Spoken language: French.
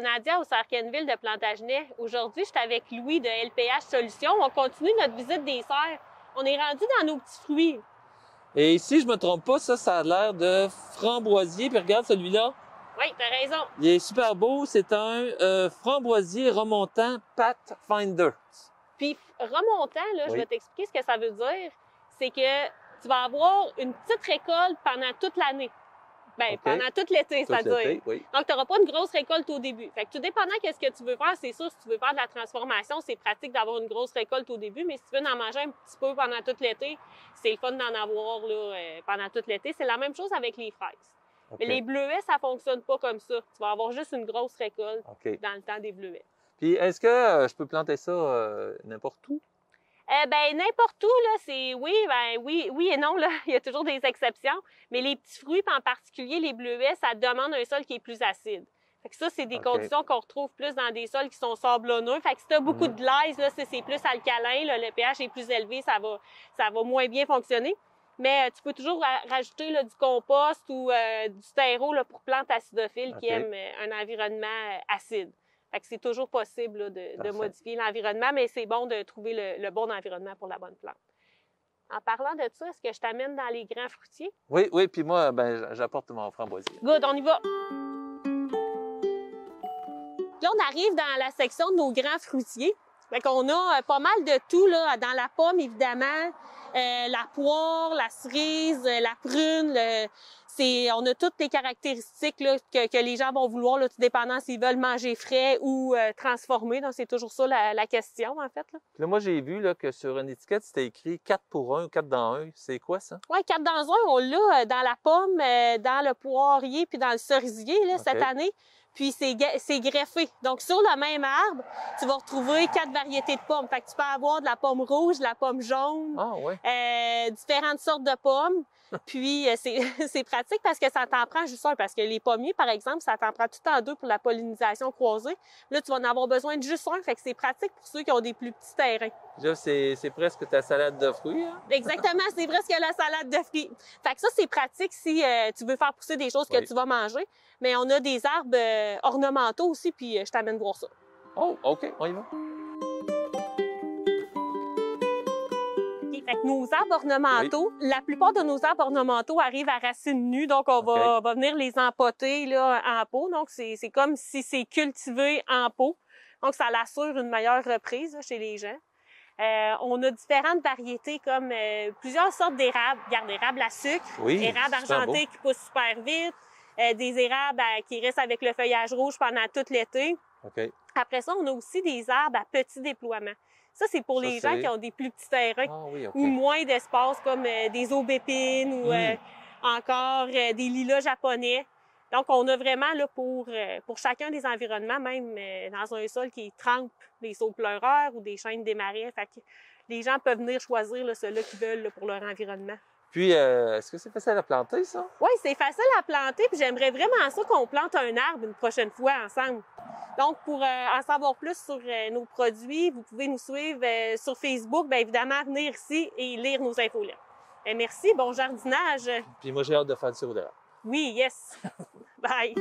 Nadia au Cercle Kenville de Plantagenet. Aujourd'hui, je suis avec Louis de LPH Solutions. On continue notre visite des serres. On est rendu dans nos petits fruits. Et si je me trompe pas, ça a l'air de framboisier. Puis regarde celui-là. Oui, tu as raison. Il est super beau. C'est un framboisier remontant Pathfinder. Puis remontant, là, je Oui. vais t'expliquer ce que ça veut dire. C'est que tu vas avoir une petite récolte pendant toute l'année. Bien, OK. pendant tout l'été, Tout c'est-à-dire. l'été, oui. Donc, tu n'auras pas une grosse récolte au début. Fait que tout dépendant de ce que tu veux faire, c'est sûr, si tu veux faire de la transformation, c'est pratique d'avoir une grosse récolte au début, mais si tu veux en manger un petit peu pendant tout l'été, c'est le fun d'en avoir là, pendant tout l'été. C'est la même chose avec les fraises. OK. Mais les bleuets, ça fonctionne pas comme ça. Tu vas avoir juste une grosse récolte OK. dans le temps des bleuets. Puis est-ce que je peux planter ça n'importe où? Ben n'importe où, là, c'est oui et non, là. Il y a toujours des exceptions. Mais les petits fruits, puis en particulier les bleuets, ça demande un sol qui est plus acide. Fait que ça, c'est des OK. conditions qu'on retrouve plus dans des sols qui sont sablonneux. Fait que si tu as beaucoup de glaise, là, c'est plus alcalin, là, le pH est plus élevé, ça va moins bien fonctionner. Mais tu peux toujours rajouter là, du compost ou du terreau là, pour plantes acidophiles qui OK. aiment un environnement acide. Fait que c'est toujours possible là, de Parfait. modifier l'environnement, mais c'est bon de trouver le bon environnement pour la bonne plante. En parlant de ça, est-ce que je t'amène dans les grands fruitiers? Oui, oui. Puis moi, ben, j'apporte mon framboisier. Good, on y va! Là, on arrive dans la section de nos grands fruitiers. Fait qu'on a pas mal de tout là, dans la pomme, évidemment, la poire, la cerise, la prune. On a toutes les caractéristiques là, que les gens vont vouloir, là, tout dépendant s'ils veulent manger frais ou transformé. Donc, c'est toujours ça la question, en fait. Là. Puis là, moi, j'ai vu là, que sur une étiquette, c'était écrit 4 pour 1 ou 4 dans 1. C'est quoi ça? Oui, 4 dans 1, on l'a dans la pomme, dans le poirier puis dans le cerisier là, cette année. Puis c'est greffé. Donc, sur le même arbre, tu vas retrouver 4 variétés de pommes. Fait que tu peux avoir de la pomme rouge, de la pomme jaune, Ah, ouais. différentes sortes de pommes. Puis, c'est pratique parce que ça t'en prend juste un. Parce que les pommiers, par exemple, ça t'en prend tout en deux pour la pollinisation croisée. Là, tu vas en avoir besoin de juste un. Fait que c'est pratique pour ceux qui ont des plus petits terrains. Là, c'est presque ta salade de fruits. Hein? Exactement, c'est presque la salade de fruits. Fait que ça, c'est pratique si tu veux faire pousser des choses que tu vas manger. Mais on a des arbres ornementaux aussi, puis je t'amène voir ça. Oh, OK, on y va. Fait que nos arbres ornementaux, la plupart de nos arbres ornementaux arrivent à racines nues, donc on va venir les empoter là, en pot. Donc, c'est comme si c'est cultivé en pot. Donc, ça l'assure une meilleure reprise là, chez les gens. On a différentes variétés comme plusieurs sortes d'érables. Regarde, érables à sucre, érables argentés qui poussent super vite, des érables qui restent avec le feuillage rouge pendant tout l'été. OK. Après ça, on a aussi des arbres à petit déploiement. Ça, c'est pour les gens qui ont des plus petits terrains ou moins d'espace, comme des aubépines ou encore des lilas japonais. Donc, on a vraiment là pour chacun des environnements, même dans un sol qui trempe des saules pleureurs ou des chênes des marais. Fait que les gens peuvent venir choisir là, ceux-là qu'ils veulent là, pour leur environnement. Puis, est-ce que c'est facile à planter, ça? Oui, c'est facile à planter, puis j'aimerais vraiment ça qu'on plante un arbre une prochaine fois ensemble. Donc, pour en savoir plus sur nos produits, vous pouvez nous suivre sur Facebook, bien évidemment, venir ici et lire nos infolettes. Merci, bon jardinage. Puis moi, j'ai hâte de faire du sirop d'érable. Oui, yes. Bye.